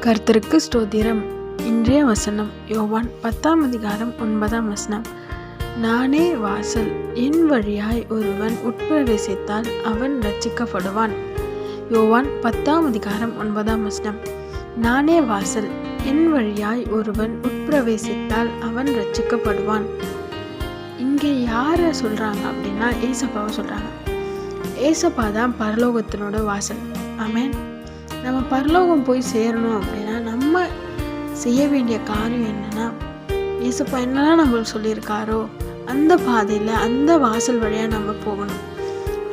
கர்த்தருக்கு ஸ்தோத்திரம். இன்றைய வசனம் யோவான் 10:9. நானே வாசல், என் வழியாய் ஒருவன் உட்பிரவேசித்தால் அவன் ரட்சிக்கப்படுவான். யோவான் 10:9. நானே வாசல், என் வழியாய் ஒருவன் உட்பிரவேசித்தால் அவன் ரட்சிக்கப்படுவான். இங்கே யாரை சொல்கிறாங்க அப்படின்னா ஏசப்பாவை சொல்கிறாங்க. ஏசப்பா தான் பரலோகத்தினோட வாசல். ஆமென். நம்ம பரலோகம் போய் சேரணும் அப்படின்னா நம்ம செய்ய வேண்டிய காரியம் என்னென்னா, ஏசப்பா என்னெல்லாம் நம்மளுக்கு சொல்லியிருக்காரோ அந்த பாதையில் அந்த வாசல் வழியாக நம்ம போகணும்.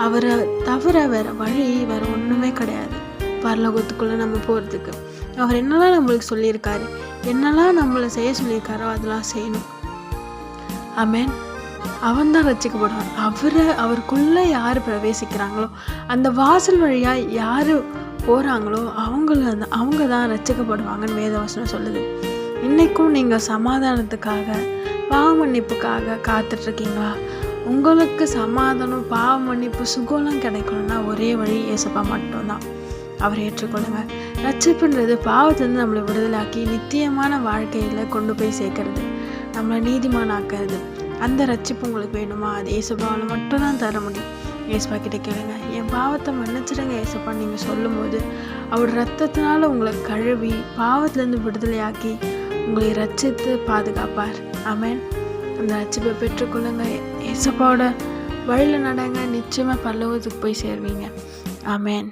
அவரை தவிர வேறு வழி வேறு ஒன்றுமே கிடையாது பரலோகத்துக்குள்ளே நம்ம போகிறதுக்கு. அவர் என்னெல்லாம் நம்மளுக்கு சொல்லியிருக்காரு, என்னெல்லாம் நம்மளை செய்ய சொல்லியிருக்காரோ அதெல்லாம் செய்யணும். ஆமென். அவன் தான் ரட்சிக்கப்படுவான். அவருக்குள்ளே யார் பிரவேசிக்கிறாங்களோ, அந்த வாசல் வழியாக யார் போகிறாங்களோ அவங்க தான் ரட்சிக்கப்படுவாங்கன்னு வேதவசனம் சொல்லுது. இன்றைக்கும் நீங்கள் சமாதானத்துக்காக, பாவ மன்னிப்புக்காக காத்துட்ருக்கீங்களா? உங்களுக்கு சமாதானம், பாவ மன்னிப்பு, சுகம்லாம் கிடைக்கணும்னா ஒரே வழி ஏசப்பா மட்டும்தான். அவரை ஏற்றுக்கொள்ளுங்க. ரட்சிப்புன்றது பாவத்திலிருந்து நம்மளை விடுதலாக்கி நித்தியமான வாழ்க்கையில் கொண்டு போய் சேர்க்கறது, நம்மளை நீதிமானாக்கிறது. அந்த ரட்சிப்பு உங்களுக்கு வேணுமா? அது ஏசப்பாவில் மட்டும்தான் தர முடியும். ஏசப்பா கிட்ட கேளுங்க, என் பாவத்தை மன்னிச்சிடுங்க ஏசப்பா நீங்கள் சொல்லும்போது அவர் ரத்தத்தினால உங்களை கழுவி பாவத்திலேருந்து விடுதலையாக்கி உங்களை ரட்சித்து பாதுகாப்பார். ஆமென். அந்த ரட்சிப்பை பெற்றுக்கொள்ளுங்க. ஏசப்பாவோட வழியில் நடங்க. நிச்சயமாக பரலோகத்துக்கு போய் சேருவீங்க. ஆமென்.